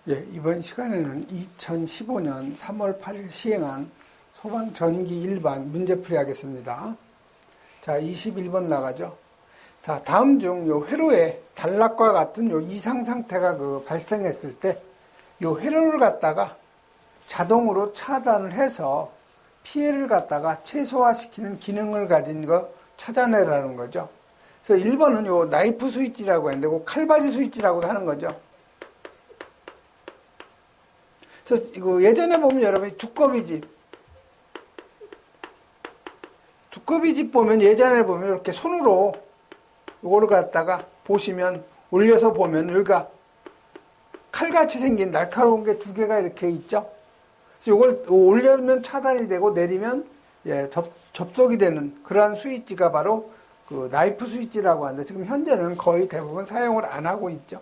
예, 이번 시간에는 2015년 3월 8일 시행한 소방전기 일반 문제풀이 하겠습니다. 자, 21번 나가죠. 자, 다음 중 요 회로에 단락과 같은 요 이상 상태가 발생했을 때 요 회로를 갖다가 자동으로 차단을 해서 피해를 갖다가 최소화시키는 기능을 가진 거 찾아내라는 거죠. 그래서 1번은 요 나이프 스위치라고 했는데 그 칼바지 스위치라고도 하는 거죠. 그래서 이거 예전에 보면 여러분이 두꺼비 집 보면 예전에 보면 이렇게 손으로 이거를 갖다가 보시면 올려서 보면 여기가 칼같이 생긴 날카로운 게 두 개가 이렇게 있죠. 그래서 이걸 올려면 차단이 되고 내리면 접속이 되는 그러한 스위치가 바로 그 나이프 스위치라고 하는데 지금 현재는 거의 대부분 사용을 안 하고 있죠.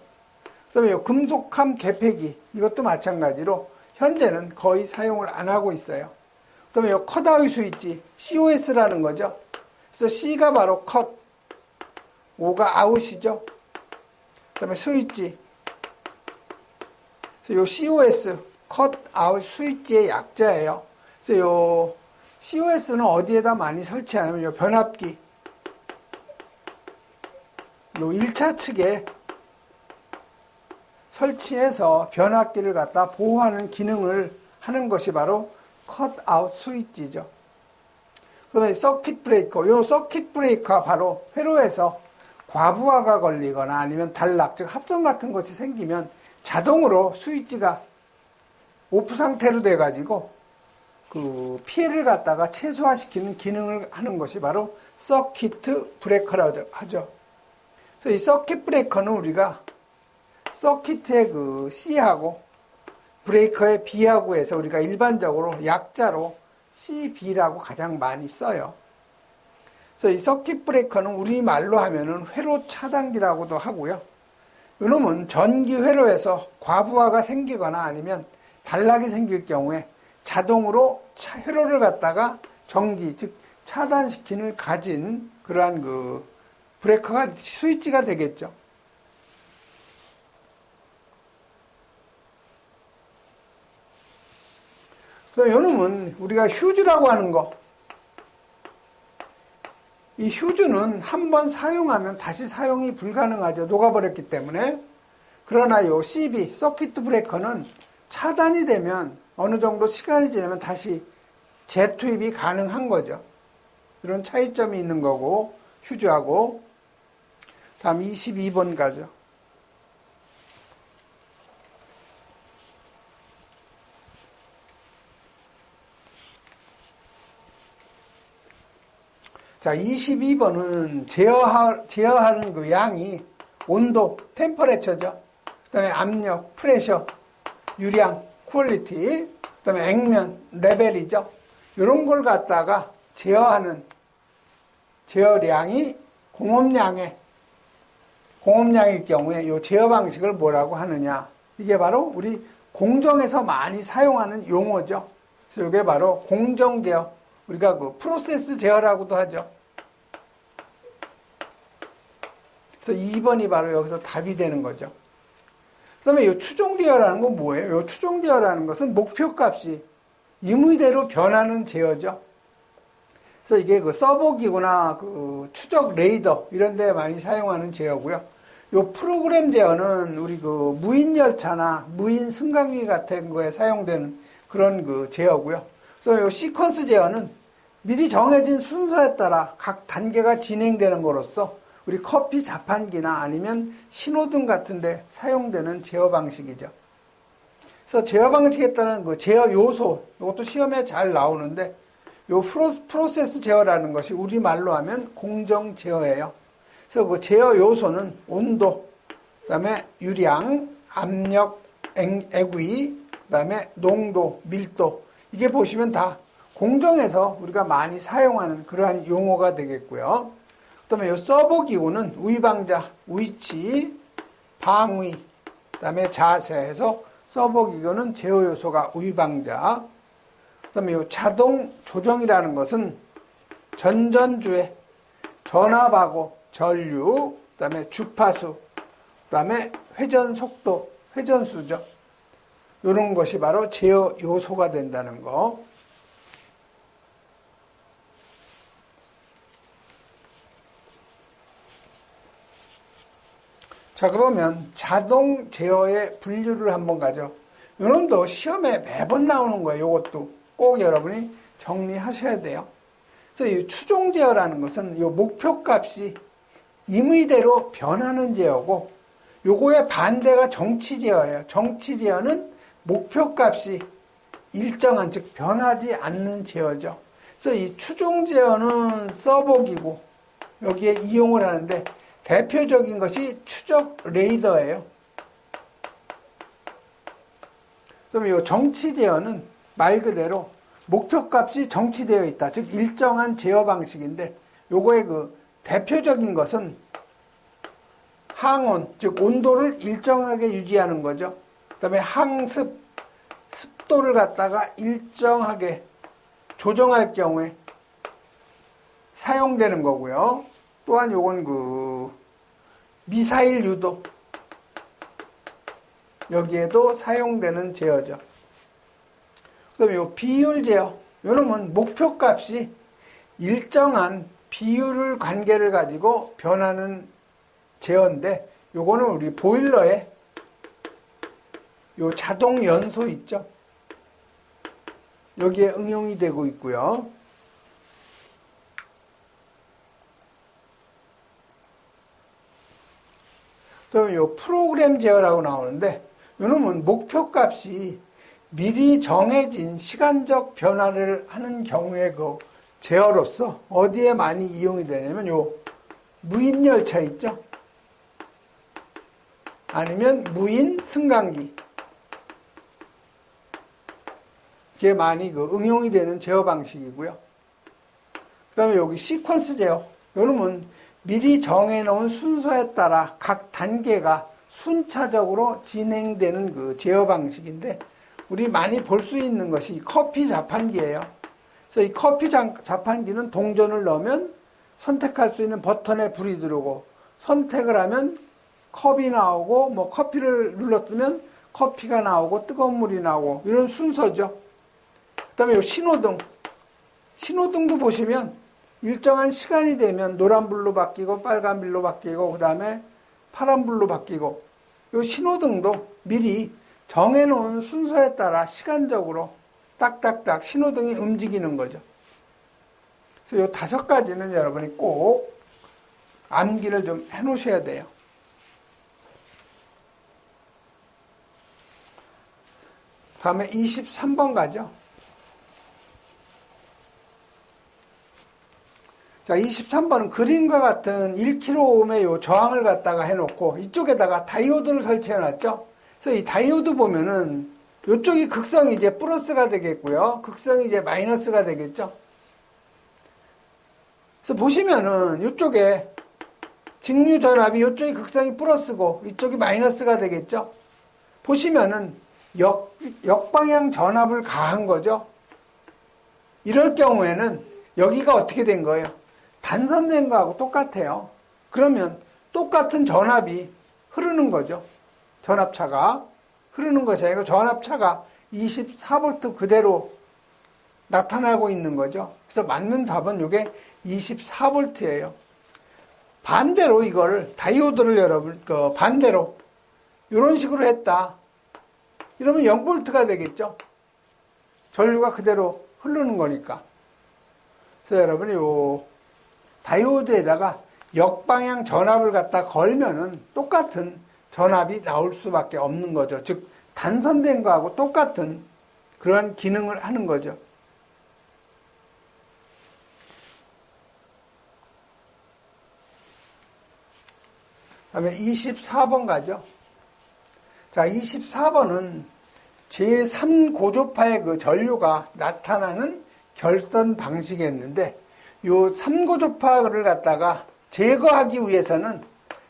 그다음에 이 금속함 개폐기 이것도 마찬가지로 현재는 거의 사용을 안 하고 있어요. 그다음에 이 컷아웃 스위치 COS라는 거죠. 그래서 C가 바로 컷, O가 아웃이죠. 그다음에 스위치. 그래서 이 COS 컷아웃 스위치의 약자예요. 그래서 이 COS는 어디에다 많이 설치하냐면 이 변압기, 이 1차 측에 설치해서 변압기를 갖다 보호하는 기능을 하는 것이 바로 컷아웃 스위치죠. 그다음에 서킷 브레이커, 이 서킷 브레이커가 바로 회로에서 과부하가 걸리거나 아니면 단락, 즉 합선 같은 것이 생기면 자동으로 스위치가 오프 상태로 돼가지고 그 피해를 갖다가 최소화시키는 기능을 하는 것이 바로 서킷 브레이커라고 하죠. 그래서 이 서킷 브레이커는 우리가 서킷의 그 C하고 브레이커의 B하고 해서 우리가 일반적으로 약자로 CB라고 가장 많이 써요. 그래서 이 서킷 브레이커는 우리말로 하면은 회로 차단기라고도 하고요. 이놈은 전기 회로에서 과부하가 생기거나 아니면 단락이 생길 경우에 자동으로 회로를 갖다가 정지, 즉 차단시키는 가진 그러한 그 브레이커가 스위치가 되겠죠. 그래서 요놈은 우리가 휴즈라고 하는 거, 이 휴즈는 한번 사용하면 다시 사용이 불가능하죠. 녹아버렸기 때문에. 그러나 요 CB, 서킷 브레이커는 차단이 되면 어느 정도 시간이 지나면 다시 재투입이 가능한 거죠. 이런 차이점이 있는 거고, 휴즈하고. 다음 22번 가죠. 자, 22번은 제어하는 그 양이 온도, 템퍼레처죠. 그 다음에 압력, 프레셔, 유량, 퀄리티, 그 다음에 액면, 레벨이죠. 이런 걸 갖다가 제어하는 제어량이 공업량일 경우에 이 제어 방식을 뭐라고 하느냐. 이게 바로 우리 공정에서 많이 사용하는 용어죠. 그래서 이게 바로 공정 제어. 우리가 그 프로세스 제어라고도 하죠. 그래서 2번이 바로 여기서 답이 되는 거죠. 그 다음에 이 추종 제어라는 건 뭐예요? 이 추종 제어라는 것은 목표값이 임의대로 변하는 제어죠. 그래서 이게 그 서버기구나 그 추적 레이더 이런 데 많이 사용하는 제어고요. 이 프로그램 제어는 우리 그 무인 열차나 무인 승강기 같은 거에 사용되는 그런 그 제어고요. 그래서 이 시퀀스 제어는 미리 정해진 순서에 따라 각 단계가 진행되는 것으로서 우리 커피 자판기나 아니면 신호등 같은 데 사용되는 제어 방식이죠. 그래서 제어 방식에 따른 그 제어 요소, 이것도 시험에 잘 나오는데 요 프로세스 제어라는 것이 우리말로 하면 공정 제어예요. 그래서 그 제어 요소는 온도, 그다음에 유량, 압력, 애구이, 그다음에 농도, 밀도. 이게 보시면 다 공정에서 우리가 많이 사용하는 그러한 용어가 되겠고요. 그다음에 이 서버 기구는 위방자, 위치, 방위, 그다음에 자세에서 서버 기구는 제어 요소가 위방자. 그다음에 이 자동 조정이라는 것은 전전주의, 전압하고 전류, 그다음에 주파수, 그다음에 회전 속도, 회전수죠. 이런 것이 바로 제어 요소가 된다는 거. 자, 그러면 자동 제어의 분류를 한번 가죠. 이놈도 시험에 매번 나오는 거예요. 이것도 꼭 여러분이 정리하셔야 돼요. 그래서 이 추종 제어라는 것은 이 목표값이 임의대로 변하는 제어고, 요거의 반대가 정치 제어예요. 정치 제어는 목표값이 일정한, 즉 변하지 않는 제어죠. 그래서 이 추종 제어는 써보기고 여기에 이용을 하는데, 대표적인 것이 추적 레이더예요. 그럼 이 정치 제어는 말 그대로 목표값이 정치되어 있다. 즉 일정한 제어 방식인데, 요거의 그 대표적인 것은 항온, 즉 온도를 일정하게 유지하는 거죠. 그 다음에 항습, 습도를 갖다가 일정하게 조정할 경우에 사용되는 거고요. 또한 요건 그 미사일 유도, 여기에도 사용되는 제어죠. 그 다음에 요 비율 제어, 요놈은 목표값이 일정한 비율을 관계를 가지고 변하는 제어인데, 요거는 우리 보일러에 요 자동 연소 있죠. 여기에 응용이 되고 있고요. 그다음에 요 프로그램 제어라고 나오는데, 요놈은 목표값이 미리 정해진 시간적 변화를 하는 경우에 그 제어로서 어디에 많이 이용이 되냐면 요 무인 열차 있죠. 아니면 무인 승강기, 이게 많이 그 응용이 되는 제어 방식이고요. 그 다음에 여기 시퀀스 제어, 요놈은 미리 정해놓은 순서에 따라 각 단계가 순차적으로 진행되는 그 제어 방식인데, 우리 많이 볼 수 있는 것이 커피 자판기예요. 그래서 이 커피 자판기는 동전을 넣으면 선택할 수 있는 버튼에 불이 들어오고, 선택을 하면 컵이 나오고, 뭐 커피를 눌렀으면 커피가 나오고 뜨거운 물이 나오고, 이런 순서죠. 그 다음에 이 신호등, 신호등도 보시면 일정한 시간이 되면 노란불로 바뀌고 빨간불로 바뀌고 그 다음에 파란불로 바뀌고, 이 신호등도 미리 정해놓은 순서에 따라 시간적으로 딱딱딱 신호등이 움직이는 거죠. 그래서 이 5가지는 여러분이 꼭 암기를 좀 해놓으셔야 돼요. 다음에 23번 가죠. 자, 23번은 그림과 같은 1kΩ의 요 저항을 갖다가 해놓고 이쪽에다가 다이오드를 설치해놨죠. 그래서 이 다이오드 보면은 이쪽이 극성이 이제 플러스가 되겠고요. 극성이 이제 마이너스가 되겠죠. 그래서 보시면은 이쪽에 직류 전압이 이쪽이 극성이 플러스고 이쪽이 마이너스가 되겠죠. 보시면은 역방향 전압을 가한 거죠. 이럴 경우에는 여기가 어떻게 된 거예요? 단선된 거하고 똑같아요. 그러면 똑같은 전압이 흐르는 거죠. 전압차가 흐르는 것이 아니고 전압차가 24V 그대로 나타나고 있는 거죠. 그래서 맞는 답은 이게 24V예요. 반대로 이걸 다이오드를 여러분 반대로 이런 식으로 했다. 이러면 0V가 되겠죠. 전류가 그대로 흐르는 거니까. 그래서 여러분이 요 다이오드에다가 역방향 전압을 갖다 걸면은 똑같은 전압이 나올 수밖에 없는 거죠. 즉 단선된 거하고 똑같은 그런 기능을 하는 거죠. 다음에 24번 가죠. 자, 24번은 제3고조파의 그 전류가 나타나는 결선 방식이었는데, 요 3고조파를 갖다가 제거하기 위해서는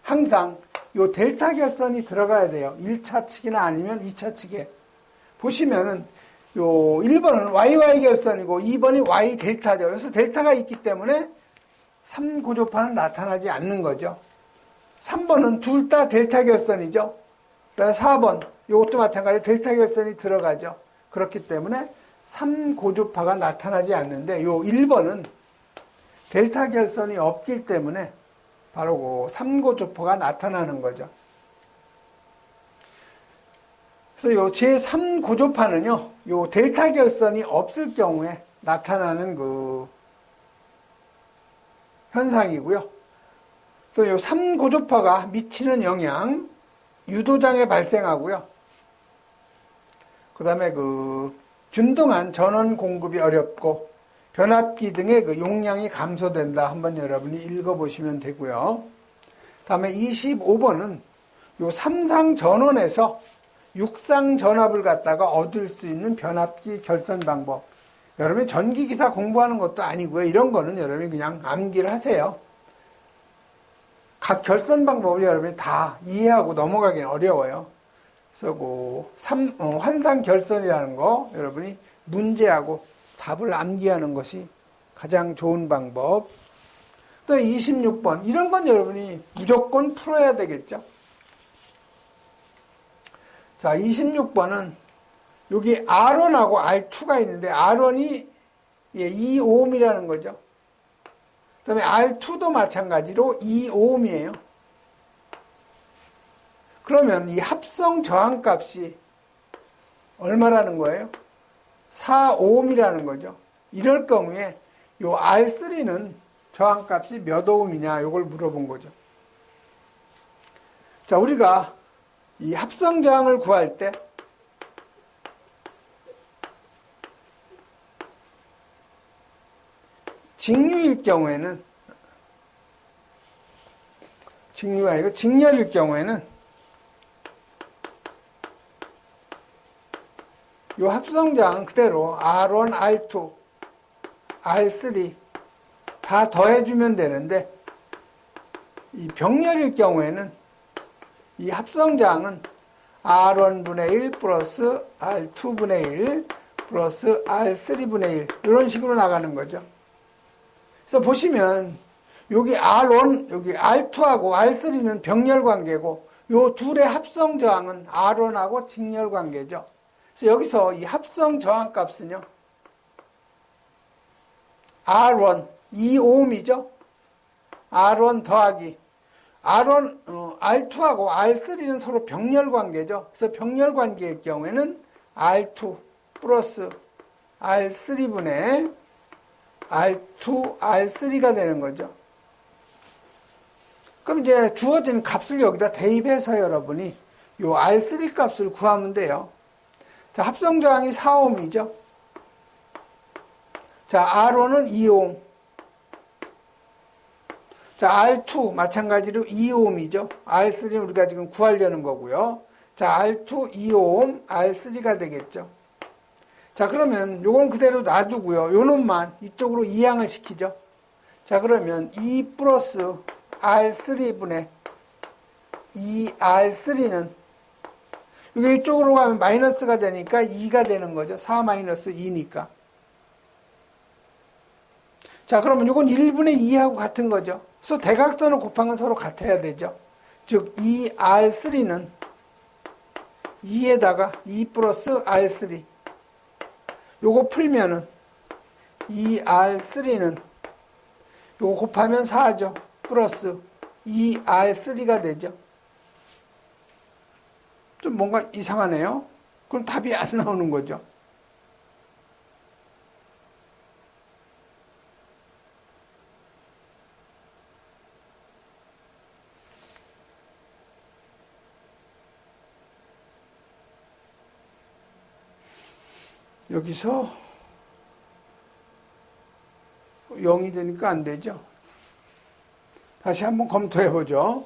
항상 요 델타 결선이 들어가야 돼요. 1차 측이나 아니면 2차 측에. 보시면은 요 1번은 YY 결선이고 2번이 Y 델타죠. 그래서 델타가 있기 때문에 3고조파는 나타나지 않는 거죠. 3번은 둘 다 델타 결선이죠. 그다음에 4번 이것도 마찬가지로 델타 결선이 들어가죠. 그렇기 때문에 3고주파가 나타나지 않는데 요 1번은 델타 결선이 없기 때문에 바로 그 3고주파가 나타나는 거죠. 그래서 요 제3고주파는요, 요 델타 결선이 없을 경우에 나타나는 그 현상이고요. 그래서 요 3고주파가 미치는 영향, 유도장애 발생하고요. 그 다음에 그 균등한 전원 공급이 어렵고 변압기 등의 그 용량이 감소된다. 한번 여러분이 읽어보시면 되고요. 다음에 25번은 요 3상 전원에서 6상 전압을 갖다가 얻을 수 있는 변압기 결선 방법. 여러분이 전기기사 공부하는 것도 아니고요. 이런 거는 여러분이 그냥 암기를 하세요. 각 결선 방법을 여러분이 다 이해하고 넘어가기는 어려워요. 그래서 그 환상 결선이라는 거 여러분이 문제하고 답을 암기하는 것이 가장 좋은 방법. 또 26번 이런 건 여러분이 무조건 풀어야 되겠죠. 자, 26번은 여기 R1하고 R2가 있는데 R1이 2ohm이라는 거죠. 그 다음에 R2도 마찬가지로 2ohm이에요. 그러면 이 합성 저항값이 얼마라는 거예요? 4ohm이라는 거죠. 이럴 경우에 이 R3는 저항값이 몇 ohm이냐 이걸 물어본 거죠. 자, 우리가 이 합성 저항을 구할 때 직류일 경우에는 직류가 아니고 직렬일 경우에는 이 합성 저항은 그대로 R1, R2, R3 다 더해주면 되는데 이 병렬일 경우에는 이 합성 저항은 R1분의 1 플러스 R2분의 1 플러스 R3분의 1 이런 식으로 나가는 거죠. 그래서 보시면 여기 R1, 여기 R2하고 R3는 병렬 관계고 요 둘의 합성 저항은 R1하고 직렬 관계죠. 그래서 여기서 이 합성 저항 값은요. R1, 2ohm이죠. R1 더하기 R1, R2하고 R3는 서로 병렬 관계죠. 그래서 병렬 관계일 경우에는 R2 플러스 R3분의 R2, R3가 되는 거죠. 그럼 이제 주어진 값을 여기다 대입해서 여러분이 이 R3 값을 구하면 돼요. 자, 합성 저항이 4ohm이죠. 자, R1은 2ohm. 자, R2 마찬가지로 2ohm이죠. R3는 우리가 지금 구하려는 거고요. 자, R2 2ohm, R3가 되겠죠. 자, 그러면 요건 그대로 놔두고요. 요 놈만 이쪽으로 이항을 시키죠. 자, 그러면 2 플러스 R3분의 2R3는 이게 이쪽으로 가면 마이너스가 되니까 2가 되는 거죠. 4 마이너스 2니까. 자, 그러면 이건 1분의 2하고 같은 거죠. 그래서 대각선을 곱한 건 서로 같아야 되죠. 즉 2R3는 2에다가 2 플러스 R3 요거 풀면은 2R3는 요거 곱하면 4죠. 플러스 2R3가 되죠. 좀 뭔가 이상하네요. 그럼 답이 안 나오는 거죠. 여기서 0이 되니까 안 되죠. 다시 한번 검토해 보죠.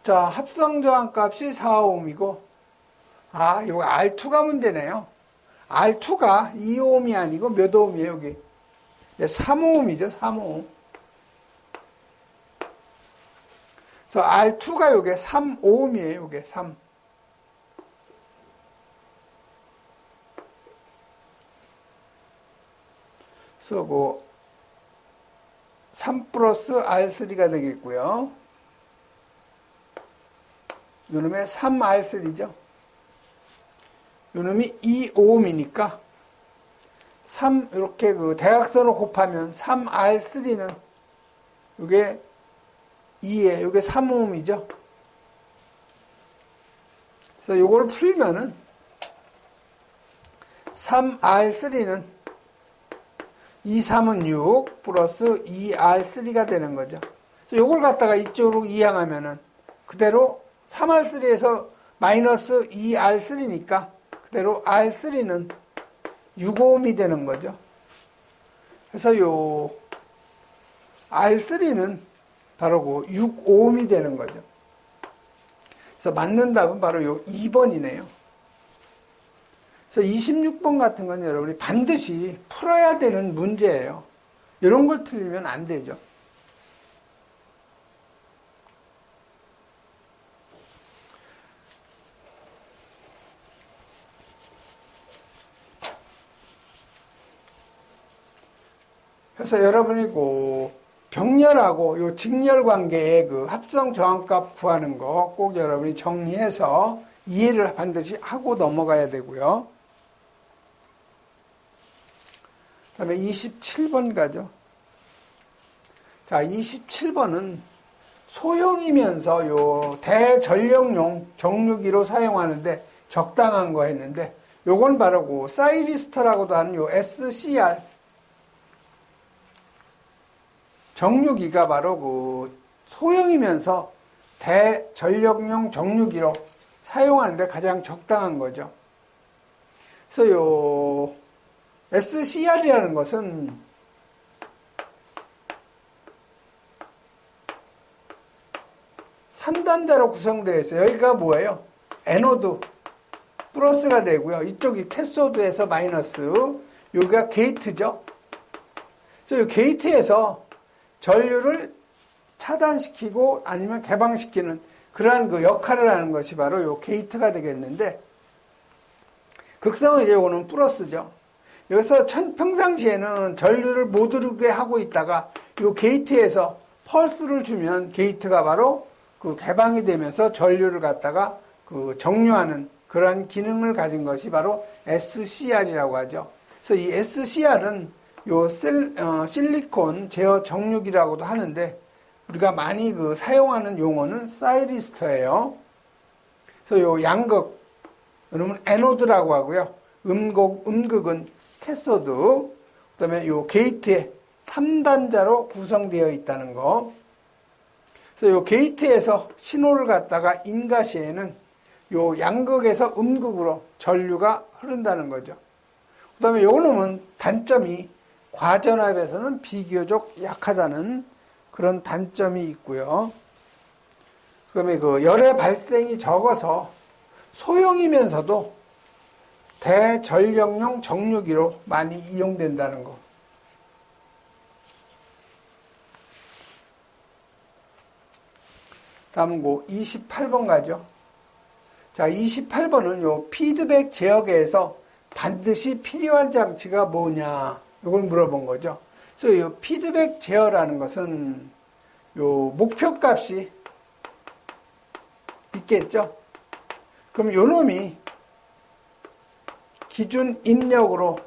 자, 합성 저항 값이 4ohm이고, 아, 이거 R2가 문제네요. R2가 2ohm이 아니고 몇 ohm이에요, 여기? 3ohm이죠, 3ohm. 그래서 R2가 요게 3ohm이에요, 요게 3. 그래서 그 3 플러스 R3가 되겠고요. 요놈의 3R3죠. 요놈이 2오음이니까 3 이렇게 그 대각선을 곱하면 3R3는 요게 2에 요게 3오음이죠. 그래서 요걸 풀면은 3R3는 2, 3은 6 플러스 2R3가 되는 거죠. 그래서 요걸 갖다가 이쪽으로 이항하면은 그대로 3R3에서 마이너스 2R3니까 그대로 R3는 6오음이 되는 거죠. 그래서 요 R3는 바로 그 6오음이 되는 거죠. 그래서 맞는 답은 바로 요 2번이네요. 그래서 26번 같은 건 여러분이 반드시 풀어야 되는 문제예요. 이런 걸 틀리면 안 되죠. 그래서 여러분이 그 병렬하고 요 직렬 관계의 그 합성 저항값 구하는 거 꼭 여러분이 정리해서 이해를 반드시 하고 넘어가야 되고요. 그 다음에 27번 가죠. 자, 27번은 소형이면서 요 대전력용 정류기로 사용하는데 적당한 거 했는데 요건 바로 그 사이리스터라고도 하는 요 SCR 정류기가 바로 그 소형이면서 대전력용 정류기로 사용하는데 가장 적당한 거죠. 그래서 요 SCR이라는 것은 (3단자로) 구성되어 있어요. 여기가 뭐예요? 에노드 플러스가 되고요. 이쪽이 캐소드에서 마이너스, 여기가 게이트죠. 그래서 이 게이트에서 전류를 차단시키고 아니면 개방시키는 그러한 그 역할을 하는 것이 바로 이 게이트가 되겠는데, 극성은 이제 이거는 플러스죠. 여기서 평상시에는 전류를 못 흐르게 하고 있다가 이 게이트에서 펄스를 주면 게이트가 바로 그 개방이 되면서 전류를 갖다가 그 정류하는 그러한 기능을 가진 것이 바로 SCR이라고 하죠. 그래서 이 SCR은 요 실리콘 제어 정류기라고도 하는데 우리가 많이 그 사용하는 용어는 사이리스터예요. 그래서 요 양극, 여러분 에노드라고 하고요. 음극은 캐소드, 그 다음에 요 게이트에 3단자로 구성되어 있다는 거. 그래서 요 게이트에서 신호를 갖다가 인가 시에는 요 양극에서 음극으로 전류가 흐른다는 거죠. 그 다음에 요 놈은 단점이 과전압에서는 비교적 약하다는 그런 단점이 있고요. 그 다음에 그 열의 발생이 적어서 소형이면서도 대전력용 정류기로 많이 이용된다는 거. 다음은 그 28번 가죠. 자, 28번은 요 피드백 제어계에서 반드시 필요한 장치가 뭐냐, 이걸 물어본 거죠. 그래서 요 피드백 제어라는 것은 요 목표값이 있겠죠. 그럼 요 놈이 기준 입력으로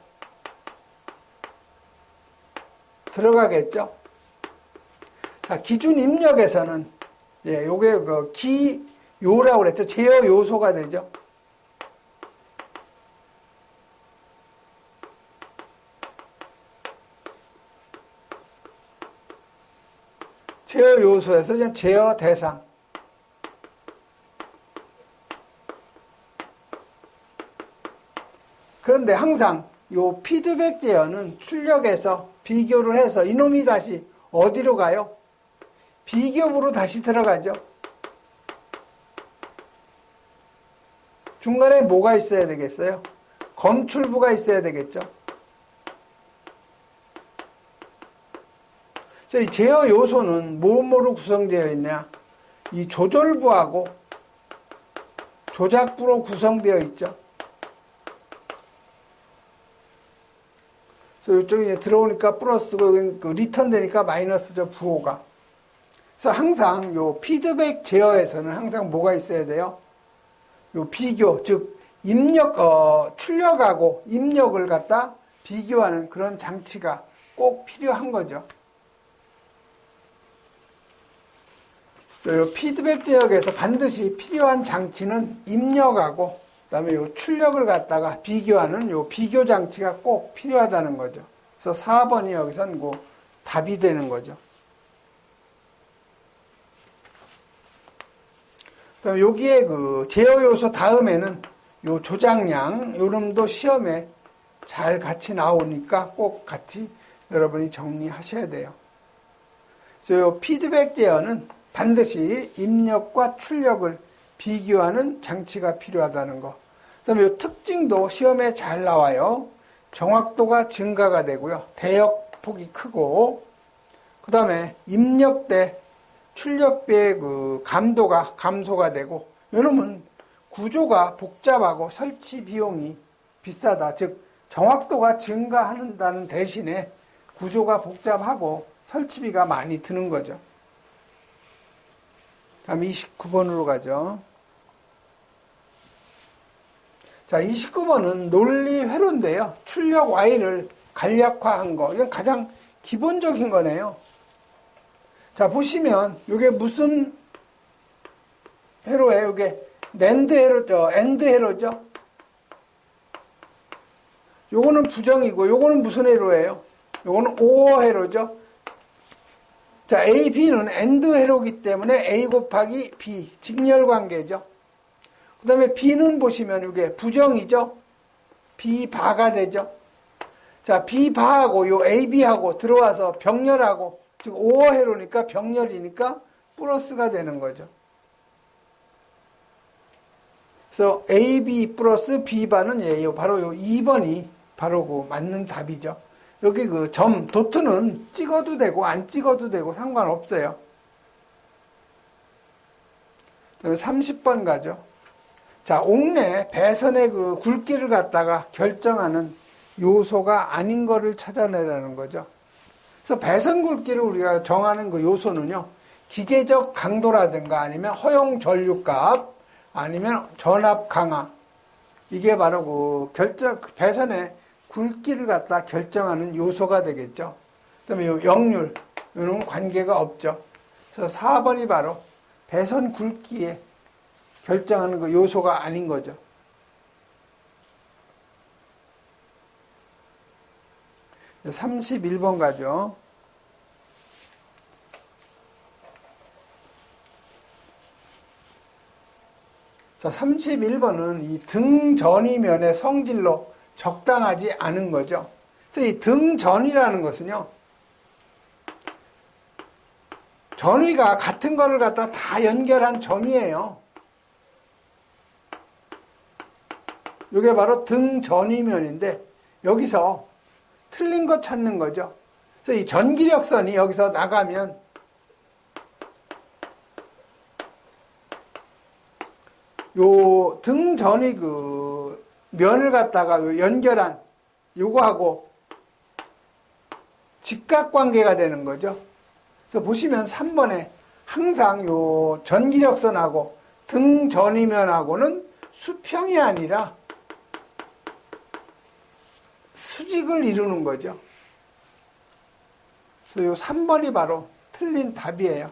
들어가겠죠. 자, 기준 입력에서는 요게 그 기요라고 그랬죠. 제어 요소가 되죠. 제어 요소에서 그냥 제어 대상. 그런데 항상 요 피드백 제어는 출력해서 비교를 해서 이놈이 다시 어디로 가요? 비교부로 다시 들어가죠. 중간에 뭐가 있어야 되겠어요? 검출부가 있어야 되겠죠. 이 제어 요소는 뭐뭐로 구성되어 있냐? 이 조절부하고 조작부로 구성되어 있죠. 그래서 이쪽에 이제 들어오니까 플러스고, 여기 그 리턴 되니까 마이너스죠, 부호가. 그래서 항상 요 피드백 제어에서는 항상 뭐가 있어야 돼요? 요 비교, 즉, 출력하고 입력을 갖다 비교하는 그런 장치가 꼭 필요한 거죠. 이 피드백 제어에서 반드시 필요한 장치는 입력하고 그다음에 이 출력을 갖다가 비교하는 이 비교 장치가 꼭 필요하다는 거죠. 그래서 4번이 여기선 그 답이 되는 거죠. 그다음에 여기에 그 제어 요소 다음에는 요 조작량 요놈도 시험에 잘 같이 나오니까 꼭 같이 여러분이 정리하셔야 돼요. 그래서 요 피드백 제어는 반드시 입력과 출력을 비교하는 장치가 필요하다는 거. 그다음에 이 특징도 시험에 잘 나와요. 정확도가 증가가 되고요. 대역폭이 크고, 그다음에 입력 때 출력비의 그 감도가 감소가 되고, 이놈은 구조가 복잡하고 설치 비용이 비싸다. 즉 정확도가 증가한다는 대신에 구조가 복잡하고 설치비가 많이 드는 거죠. 다음 29번으로 가죠. 자, 29번은 논리 회로인데요. 출력 Y를 간략화한 거. 이건 가장 기본적인 거네요. 자, 보시면 이게 무슨 회로예요? 이게 낸드 회로죠. 엔드 회로죠. 요거는 부정이고 요거는 무슨 회로예요? 요거는 오어 회로죠. 자, A, B는 엔드 회로이기 때문에 A 곱하기 B, 직렬관계죠. 그 다음에 B는 보시면 이게 부정이죠. B 바가 되죠. 자, B 바하고 요 A, B하고 들어와서 병렬하고, 즉 오어 회로니까 병렬이니까 플러스가 되는 거죠. 그래서 A, B 플러스 B 바는 예요. 바로 요 2번이 바로 그 맞는 답이죠. 여기 그 점, 도트는 찍어도 되고 안 찍어도 되고 상관없어요. 그다음에 30번 가죠. 자, 옥내 배선의 그 굵기를 갖다가 결정하는 요소가 아닌 거를 찾아내라는 거죠. 그래서 배선 굵기를 우리가 정하는 그 요소는요, 기계적 강도라든가 아니면 허용 전류값 아니면 전압 강하, 이게 바로 그 배선의 굵기를 갖다 결정하는 요소가 되겠죠. 그다음에 요 역률, 이런 관계가 없죠. 그래서 4번이 바로 배선 굵기에 결정하는 그 요소가 아닌 거죠. 네, 31번 가죠. 자, 31번은 이 등 전이면의 성질로 적당하지 않은 거죠. 그래서 이 등전이라는 것은요, 전위가 같은 거를 갖다 다 연결한 점이에요. 이게 바로 등전위면인데 여기서 틀린 거 찾는 거죠. 그래서 이 전기력선이 여기서 나가면 요 등전위 그 면을 갖다가 연결한 요거하고 직각관계가 되는 거죠. 그래서 보시면 3번에 항상 요 전기력선하고 등전위면하고는 수평이 아니라 수직을 이루는 거죠. 그래서 요 3번이 바로 틀린 답이에요.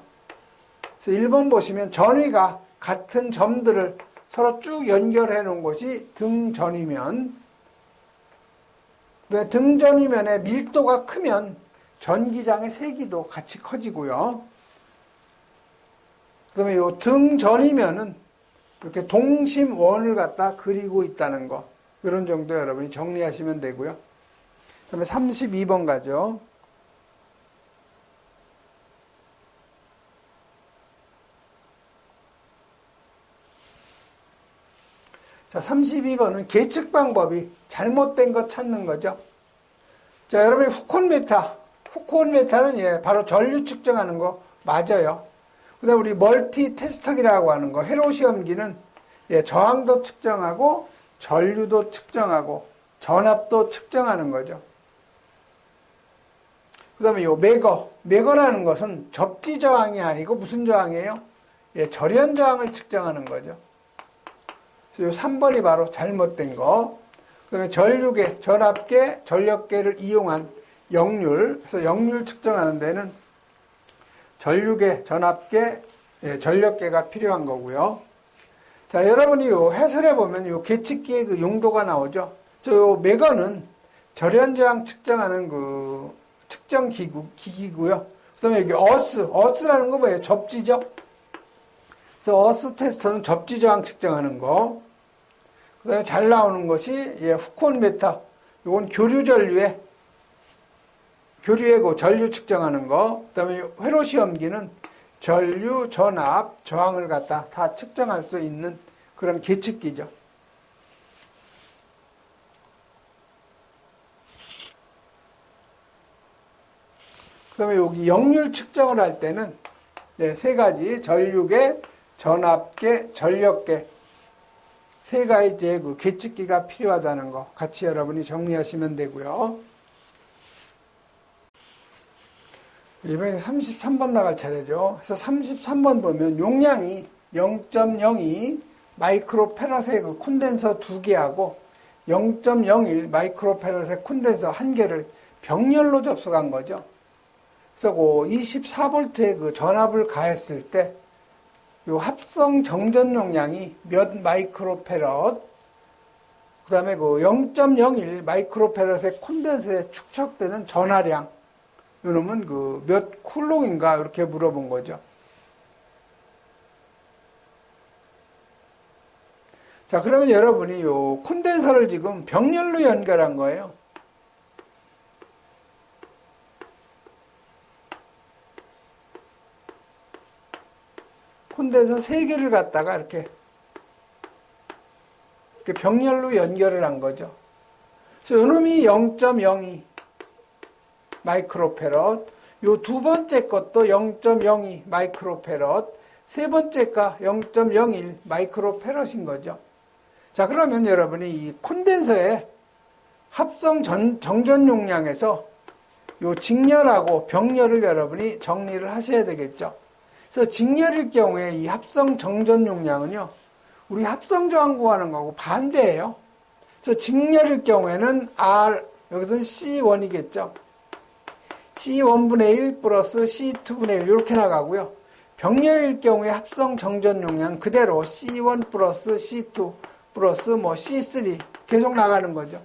그래서 1번 보시면 전위가 같은 점들을 서로 쭉 연결해 놓은 것이 등전위면. 등전위면의 밀도가 크면 전기장의 세기도 같이 커지고요. 그다음에 이 등전위면은 이렇게 동심원을 갖다 그리고 있다는 거. 이런 정도 여러분이 정리하시면 되고요. 그다음에 32번 가죠. 자, 32번은 계측 방법이 잘못된 것 찾는 거죠. 자, 여러분이 후콘메타는 바로 전류 측정하는 거 맞아요. 그 다음에 우리 멀티 테스터기라고 하는 거, 회로 시험기는 저항도 측정하고 전류도 측정하고 전압도 측정하는 거죠. 그 다음에 요 매거라는 것은 접지 저항이 아니고 무슨 저항이에요? 절연 저항을 측정하는 거죠. 그래서 3번이 바로 잘못된 거. 그다음에 전류계, 전압계, 전력계를 이용한 역률. 그래서 역률 측정하는 데는 전류계, 전압계, 전력계가 필요한 거고요. 자, 여러분이 요 해설해 보면 요 계측기의 그 용도가 나오죠. 그래서 요 매거는 절연저항 측정하는 그 측정 기기고요. 그다음에 여기 어스라는 거 뭐예요? 접지죠. 그래서 어스 테스터는 접지 저항 측정하는 거. 그다음에 잘 나오는 것이 후콘메터. 요건 교류의 그 전류 측정하는 거. 그다음에 회로 시험기는 전류, 전압, 저항을 갖다 다 측정할 수 있는 그런 계측기죠. 그다음에 여기 역률 측정을 할 때는 세 가지 전류계, 전압계, 전력계 세 가지의 그 계측기가 필요하다는 거 같이 여러분이 정리하시면 되고요. 이번에 33번 나갈 차례죠. 그래서 33번 보면 용량이 0.02 마이크로페럿의 그 콘덴서 2개하고 0.01 마이크로페럿의 콘덴서 1개를 병렬로 접속한 거죠. 그래서 그 24V의 그 전압을 가했을 때 요 합성 정전 용량이 몇 마이크로페럿, 그 다음에 그 0.01 마이크로페럿의 콘덴서에 축적되는 전하량, 요놈은 그 몇 쿨롱인가 이렇게 물어본 거죠. 자, 그러면 여러분이 요 콘덴서를 지금 병렬로 연결한 거예요. 콘덴서 3개를 갖다가 이렇게 병렬로 연결을 한 거죠. 그래서 요놈이 0.02 마이크로페럿, 요 두 번째 것도 0.02 마이크로페럿, 세 번째가 0.01 마이크로페럿인 거죠. 자, 그러면 여러분이 이 콘덴서의 합성 정전 용량에서 요 직렬하고 병렬을 여러분이 정리를 하셔야 되겠죠. 그래서 직렬일 경우에 이 합성 정전 용량은요, 우리 합성 저항 구하는 거하고 반대예요. 그래서 직렬일 경우에는 R, 여기서는 C1이겠죠. C1분의 1 플러스 C2분의 1 이렇게 나가고요. 병렬일 경우에 합성 정전 용량 그대로 C1 플러스 C2 플러스 뭐 C3 계속 나가는 거죠.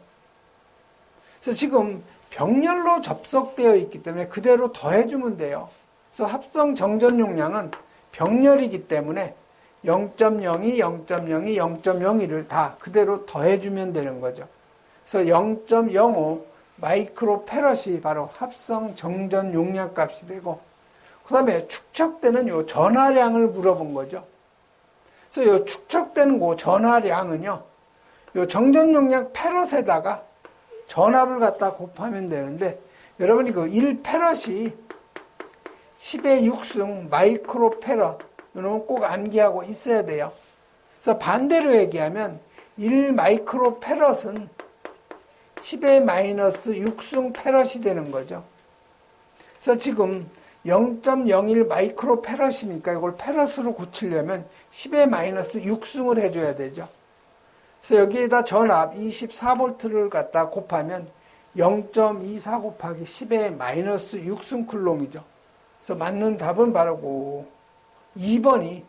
그래서 지금 병렬로 접속되어 있기 때문에 그대로 더해주면 돼요. 그래서 합성 정전 용량은 병렬이기 때문에 0.02, 0.02, 0.01을 다 그대로 더해주면 되는 거죠. 그래서 0.05 마이크로페럿이 바로 합성 정전 용량 값이 되고, 그 다음에 축적되는 요 전하량을 물어본 거죠. 그래서 요 축적되는 그 전하량은요, 요 정전 용량 페럿에다가 전압을 갖다 곱하면 되는데, 여러분이 그 1페럿이 10의 6승 마이크로페럿, 이놈은 꼭 암기하고 있어야 돼요. 그래서 반대로 얘기하면 1 마이크로페럿은 10의 마이너스 6승 페럿이 되는 거죠. 그래서 지금 0.01 마이크로페럿이니까 이걸 페럿으로 고치려면 10의 마이너스 6승을 해줘야 되죠. 그래서 여기에다 전압 24V를 갖다 곱하면 0.24 곱하기 10의 마이너스 6승 쿨롱이죠. 그래서 맞는 답은 바로 그 2번이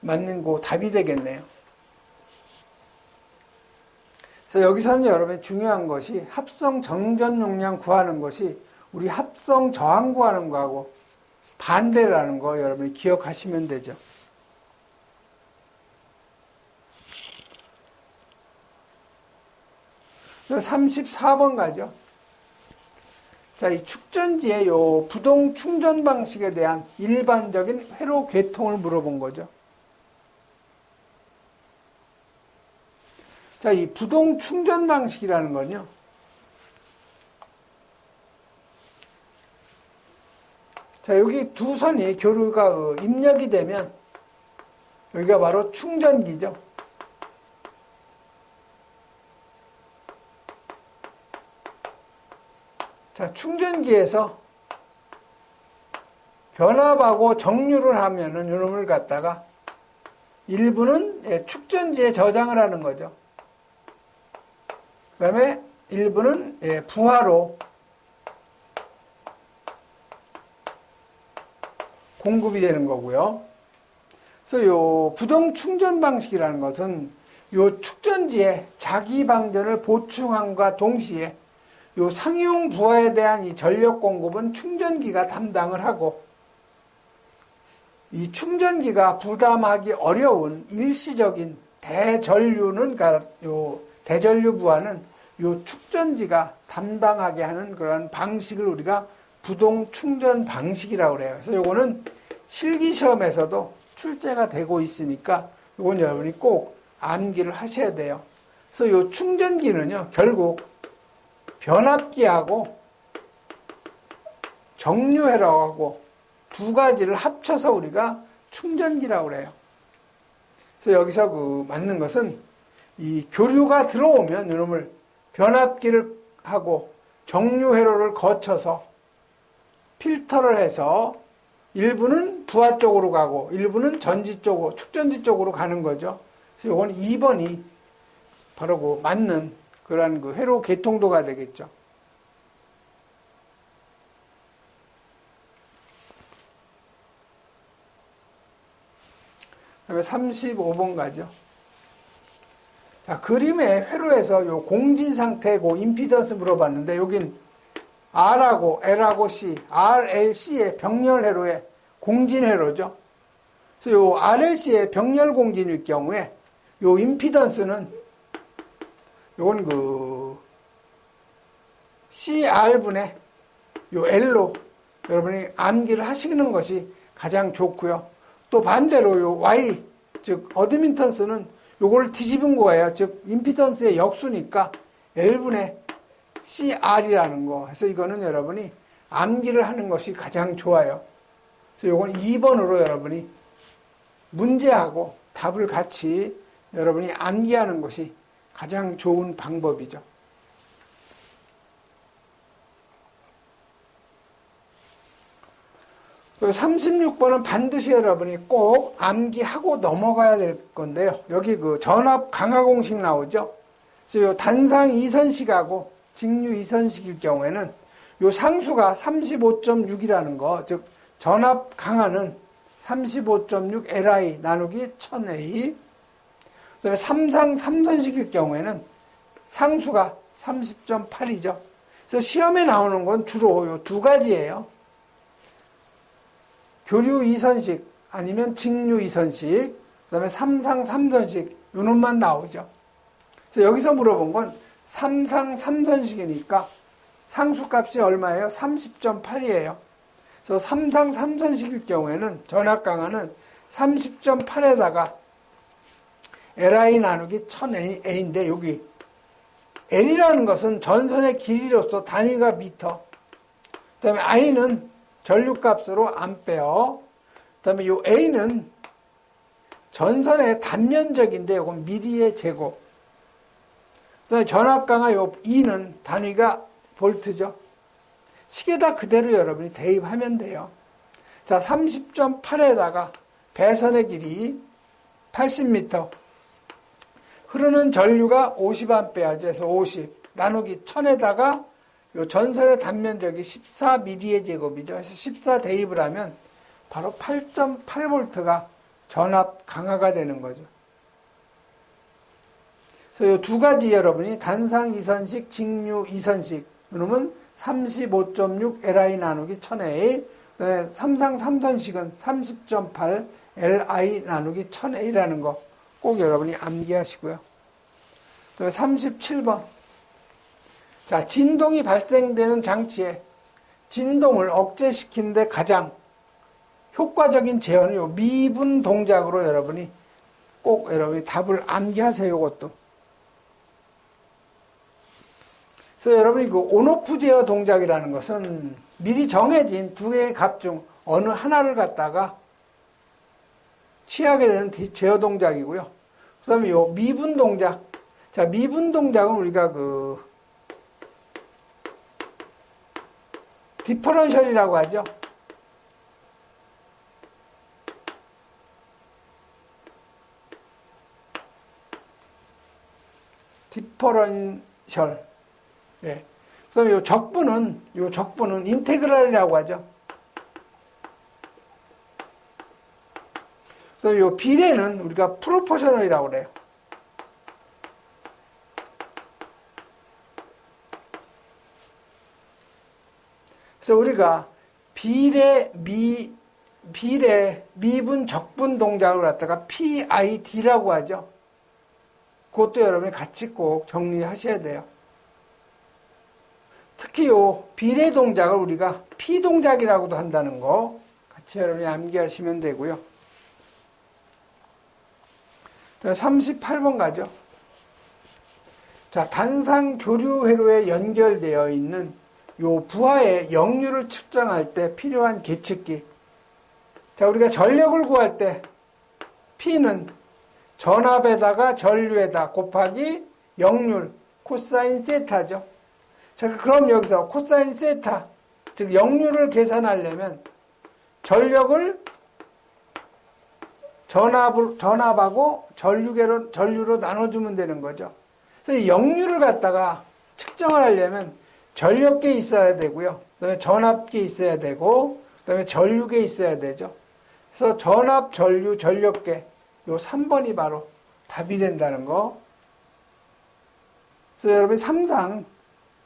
맞는 그 답이 되겠네요. 그래서 여기서는 여러분 중요한 것이 합성 정전 용량 구하는 것이 우리 합성 저항 구하는 거하고 반대라는 거 여러분이 기억하시면 되죠. 34번 가죠. 자, 이 축전지의 요 부동 충전 방식에 대한 일반적인 회로 계통을 물어본 거죠. 자, 이 부동 충전 방식이라는 건요, 자, 여기 두 선이 교류가 입력이 되면 여기가 바로 충전기죠. 자, 충전기에서 변압하고 정류를 하면은 요놈을 갖다가 일부는 축전지에 저장을 하는 거죠. 그 다음에 일부는 부하로 공급이 되는 거고요. 그래서 요 부동 충전 방식이라는 것은 요 축전지에 자기 방전을 보충함과 동시에 요 상용 부하에 대한 이 전력 공급은 충전기가 담당을 하고, 이 충전기가 부담하기 어려운 일시적인 대전류는, 요 대전류 부하는 요 축전지가 담당하게 하는 그런 방식을 우리가 부동 충전 방식이라고 그래요. 그래서 요거는 실기 시험에서도 출제가 되고 있으니까 요건 여러분이 꼭 암기를 하셔야 돼요. 그래서 요 충전기는요, 결국 변압기하고 정류회로하고 두 가지를 합쳐서 우리가 충전기라고 그래요. 그래서 여기서 맞는 것은 이 교류가 들어오면 이놈을 변압기를 하고 정류회로를 거쳐서 필터를 해서 일부는 부하 쪽으로 가고 일부는 전지 쪽으로, 축전지 쪽으로 가는 거죠. 그래서 이건 2번이 바로 맞는 그러한 회로 개통도가 되겠죠. 그다음에 35번 가죠. 자, 그림의 회로에서 요 공진 상태 임피던스 물어봤는데, 여긴 R하고 L하고 C, RLC의 병렬 회로의 공진 회로죠. 그래서 요 RLC의 병렬 공진일 경우에 요 임피던스는 요건 CR분의 요 L로 여러분이 암기를 하시는 것이 가장 좋고요. 또 반대로 요 Y, 즉 어드민턴스는 요걸 뒤집은 거예요. 즉 임피던스의 역수니까 L분의 CR이라는 거. 그래서 이거는 여러분이 암기를 하는 것이 가장 좋아요. 그래서 요건 2번으로 여러분이 문제하고 답을 같이 여러분이 암기하는 것이 가장 좋은 방법이죠. 36번은 반드시 여러분이 꼭 암기하고 넘어가야 될 건데요. 여기 전압 강화 공식 나오죠. 그래서 요 단상 이선식하고 직류 이선식일 경우에는 요 상수가 35.6이라는 거, 즉 전압 강화는 35.6 Li 나누기 1000A. 그다음에 삼상 3선식일 경우에는 상수가 30.8이죠. 그래서 시험에 나오는 건 주로 요 두 가지예요. 교류 이선식 아니면 직류 이선식, 그 다음에 삼상 3선식 요 놈만 나오죠. 그래서 여기서 물어본 건 삼상 3선식이니까 상수값이 얼마예요? 30.8이에요. 그래서 삼상 3선식일 경우에는 전압 강화는 30.8에다가 Li 나누기 1000A인데, 여기 L이라는 것은 전선의 길이로서 단위가 미터, 그 다음에 I는 전류값으로 암페어, 그 다음에 요 A는 전선의 단면적인데 요건 미리의 제곱, 그 다음에 전압 강화 요 E는 단위가 볼트죠. 식에다 그대로 여러분이 대입하면 돼요. 자, 30.8에다가 배선의 길이 80m, 흐르는 전류가 50A죠. 그래서 50 나누기 1000에다가 요 전선의 단면적이 14mm의 제곱이죠. 그래서 14 대입을 하면 바로 8.8V가 전압 강화가 되는 거죠. 그래서 요 두 가지 여러분이 단상 이선식, 직류 이선식, 그러면 35.6 Li 나누기 1000A, 삼상 3선식은 30.8 Li 나누기 1000A라는 거 꼭 여러분이 암기하시고요. 37번. 자, 진동이 발생되는 장치에 진동을 억제시키는데 가장 효과적인 제어는 요 미분 동작으로 여러분이 꼭 여러분이 답을 암기하세요. 이것도. 그래서 여러분이 온오프 제어 동작이라는 것은 미리 정해진 두 개의 값 중 어느 하나를 갖다가 취하게 되는 제어 동작이고요. 그 다음에 요 미분 동작. 자, 미분 동작은 우리가 디퍼런셜이라고 하죠. 디퍼런셜. 예. 그다음에 요 적분은 인테그랄이라고 하죠. 그다음에 요 비례는 우리가 프로포셔널이라고 그래요. 그래서 우리가 미분 적분 동작을 갖다가 PID라고 하죠. 그것도 여러분이 같이 꼭 정리하셔야 돼요. 특히 요 비례 동작을 우리가 P 동작이라고도 한다는 거 같이 여러분이 암기하시면 되고요. 38번 가죠. 자, 단상 교류 회로에 연결되어 있는 요 부하의 역류를 측정할 때 필요한 계측기. 자, 우리가 전력을 구할 때 P는 전압에다가 전류에다 곱하기 역률 코사인 세타죠. 자, 그럼 여기서 코사인 세타, 즉 역률을 계산하려면 전력을 전압하고 전류로 나눠주면 되는 거죠. 그래서 역률을 갖다가 측정을 하려면 전력계 있어야 되고요. 그다음에 전압계 있어야 되고, 그다음에 전류계 있어야 되죠. 그래서 전압, 전류, 전력계 요 3번이 바로 답이 된다는 거. 그래서 여러분이 3상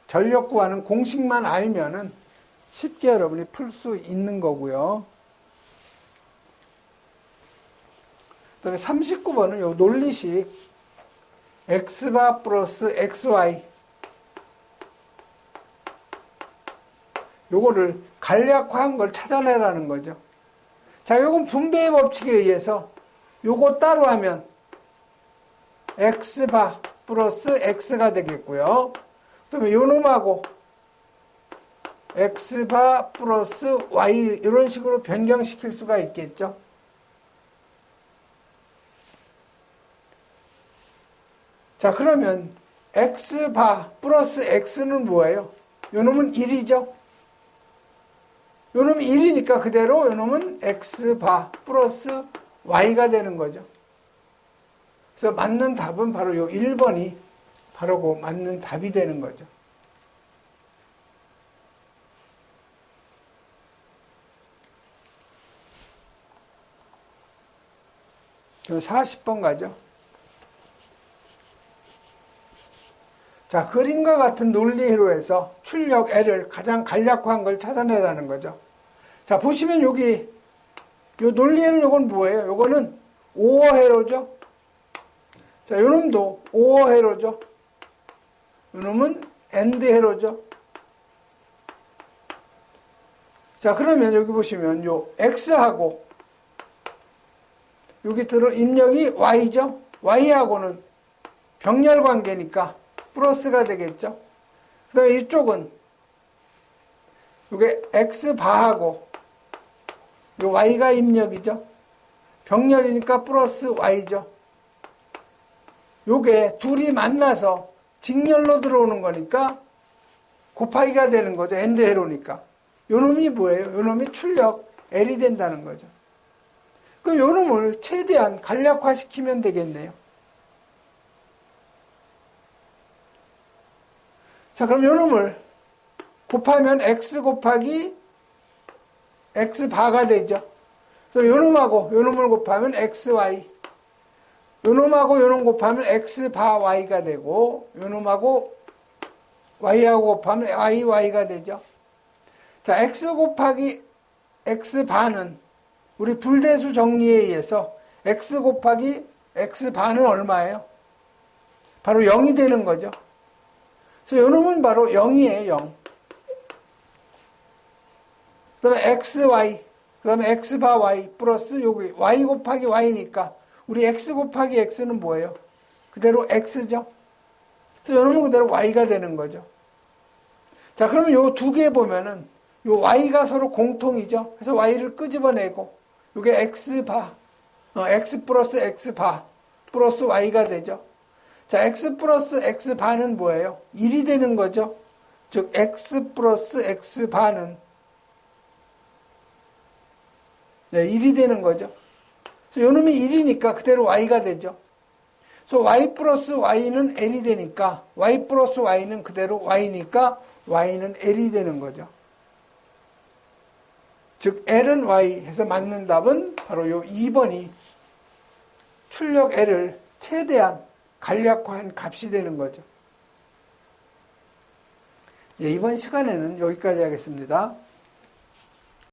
전력 구하는 공식만 알면은 쉽게 여러분이 풀 수 있는 거고요. 그다음에 39번은 요 논리식 x바 플러스 xy 요거를 간략화한 걸 찾아내라는 거죠. 자, 요건 분배의 법칙에 의해서 요거 따로 하면 x바 플러스 x가 되겠고요. 그다음에 요놈하고 x바 플러스 y 이런 식으로 변경시킬 수가 있겠죠. 자, 그러면 x바 플러스 x는 뭐예요? 요놈은 1이죠. 요놈은 1이니까 그대로 요놈은 x바 플러스 y가 되는 거죠. 그래서 맞는 답은 바로 요 1번이 바로 그 맞는 답이 되는 거죠. 그럼 40번 가죠. 자, 그림과 같은 논리회로에서 출력 L을 가장 간략화한 걸 찾아내라는 거죠. 자, 보시면 여기 요 논리회로는 요건 뭐예요? 요거는 오어회로죠. 자, 요놈도 오어회로죠. 요놈은 엔드회로죠. 자, 그러면 여기 보시면 요 X하고 여기 들어 입력이 Y죠. Y하고는 병렬 관계니까 플러스가 되겠죠. 그 다음에 이쪽은 이게 X바하고 요 Y가 입력이죠. 병렬이니까 플러스 Y죠. 요게 둘이 만나서 직렬로 들어오는 거니까 곱하기가 되는 거죠. 엔드회로니까. 요놈이 뭐예요? 요놈이 출력 L이 된다는 거죠. 그럼 요놈을 최대한 간략화시키면 되겠네요. 자, 그럼 요놈을 곱하면 x 곱하기 x바가 되죠. 그래서 요놈하고 요놈을 곱하면 xy, 요놈하고 요놈 곱하면 x바 y가 되고, 요놈하고 y하고 곱하면 y가 되죠. 자, x 곱하기 x바는 우리 불대수 정리에 의해서 x 곱하기 x바는 얼마예요? 바로 0이 되는 거죠. 그래서 요놈은 바로 0이에요, 0. 그 다음에 xy, 그 다음에 x바 y 플러스 여기 y 곱하기 y니까 우리 x 곱하기 x는 뭐예요? 그대로 x죠. 그래서 요놈은 그대로 y가 되는 거죠. 자, 그러면 요 두 개 보면은 요 y가 서로 공통이죠. 그래서 y를 끄집어내고 요게 x바, x 플러스 x바 플러스 y가 되죠. 자, x 플러스 x바는 뭐예요? 1이 되는 거죠. 즉 x 플러스 x바는 1이 되는 거죠. 그래서 요놈이 1이니까 그대로 y가 되죠. 그래서 y 플러스 y는 l이 되니까 y 플러스 y는 그대로 y니까 y는 l이 되는 거죠. 즉 l은 y 해서 맞는 답은 바로 요 2번이 출력 l을 최대한 간략화한 값이 되는 거죠. 예, 이번 시간에는 여기까지 하겠습니다.